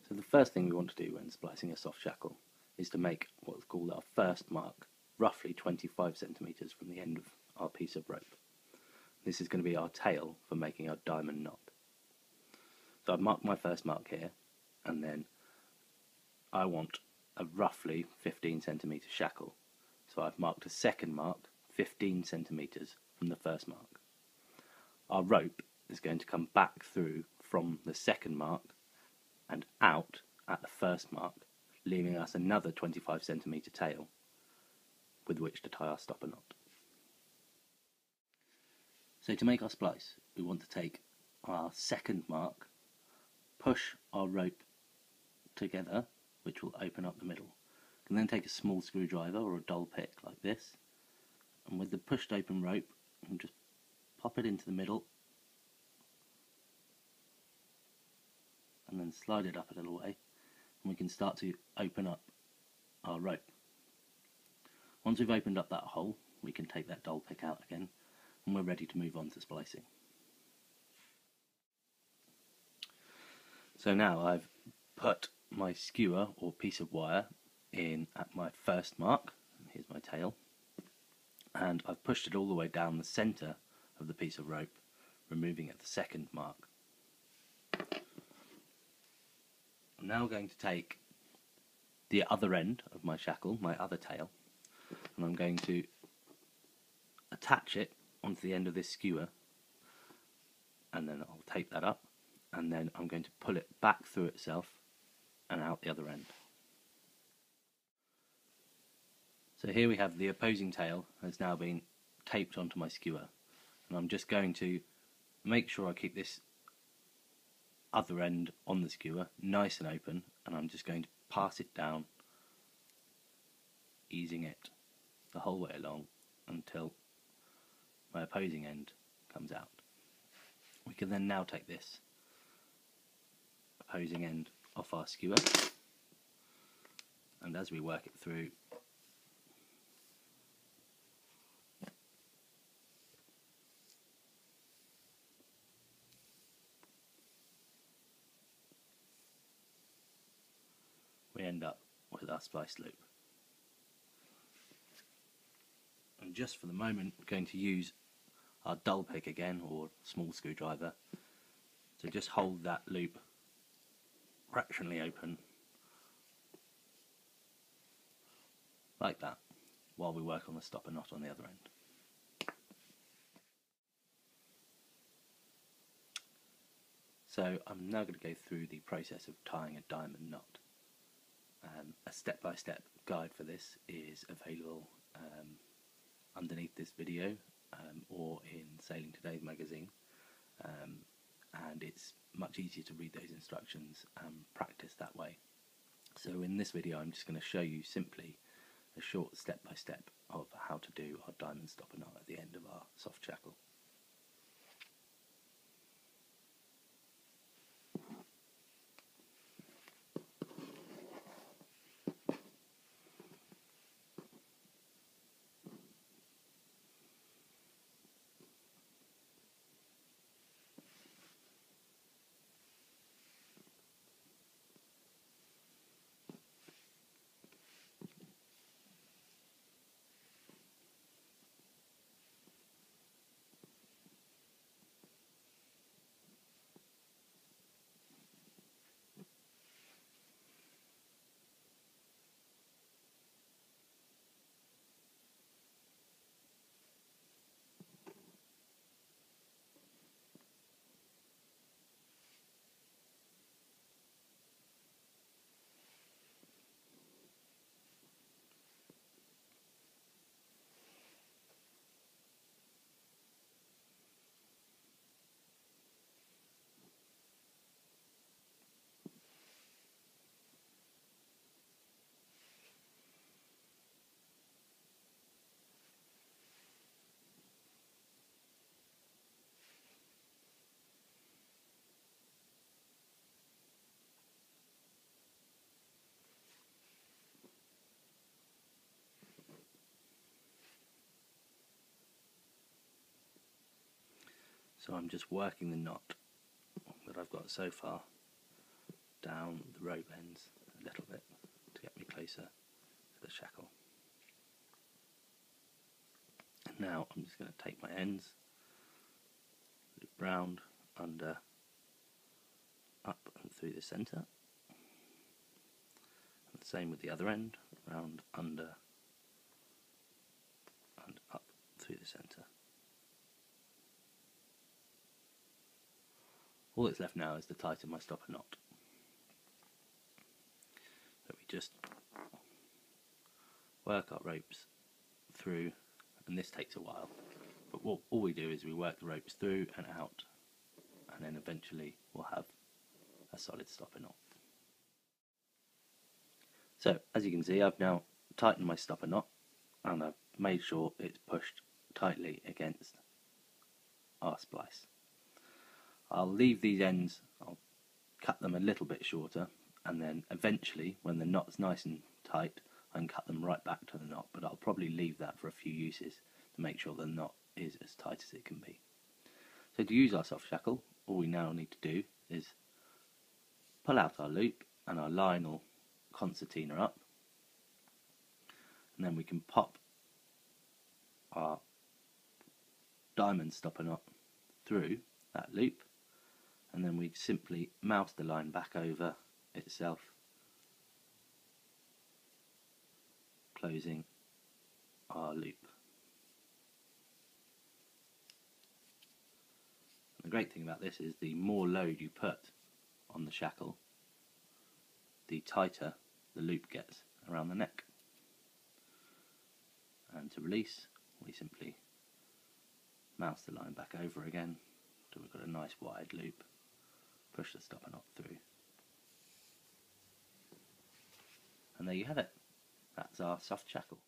So the first thing we want to do when splicing a soft shackle is to make what's called our first mark, roughly 25 centimetres from the end of our piece of rope. This is going to be our tail for making our diamond knot. So I've marked my first mark here, and then I want a roughly 15 centimetre shackle. So I've marked a second mark 15 centimetres from the first mark. Our rope is going to come back through from the second mark and out at the first mark, leaving us another 25 centimetre tail with which to tie our stopper knot. So to make our splice, we want to take our second mark, push our rope together, which will open up the middle. You can then take a small screwdriver or a dull pick like this, and with the pushed open rope, you can just pop it into the middle and then slide it up a little way, and we can start to open up our rope. Once we've opened up that hole, we can take that dull pick out again, and we're ready to move on to splicing. So now I've put my skewer or piece of wire in at my first mark, here's my tail, and I've pushed it all the way down the centre of the piece of rope, removing at the second mark. I'm now going to take the other end of my shackle, my other tail, and I'm going to attach it onto the end of this skewer, and then I'll tape that up, and then I'm going to pull it back through itself and out the other end. So here we have the opposing tail has now been taped onto my skewer, and I'm just going to make sure I keep this other end on the skewer nice and open, and I'm just going to pass it down, easing it the whole way along until my opposing end comes out. We can then now take this opposing end off our skewer, and as we work it through, we end up with our splice loop. And just for the moment, we're going to use our dull pick again, or small screwdriver, to just hold that loop fractionally open like that while we work on the stopper knot on the other end. So I'm now going to go through the process of tying a diamond knot. A step-by-step guide for this is available underneath this video or in Sailing Today's magazine, and it's much easier to read those instructions and practice that way. So in this video I'm just going to show you simply a short step-by-step of how to do our diamond stopper knot at the end of our soft shackle. So I'm just working the knot that I've got so far down the rope ends a little bit to get me closer to the shackle. And now I'm just going to take my ends, loop round, under, up and through the centre. And the same with the other end, round, under and up through the centre. All that's left now is to tighten my stopper knot. So we just work our ropes through, and this takes a while, but all we do is we work the ropes through and out, and then eventually we'll have a solid stopper knot. So as you can see, I've now tightened my stopper knot and I've made sure it's pushed tightly against our splice. I'll leave these ends, I'll cut them a little bit shorter, and then eventually when the knot's nice and tight I can cut them right back to the knot, but I'll probably leave that for a few uses to make sure the knot is as tight as it can be. So to use our soft shackle, all we now need to do is pull out our loop and our line or concertina up, and then we can pop our diamond stopper knot through that loop, and then we simply mouse the line back over itself, closing our loop. And the great thing about this is the more load you put on the shackle, the tighter the loop gets around the neck. And to release, we simply mouse the line back over again until we've got a nice wide loop, push the stopper knot through, and there you have it. That's our soft shackle.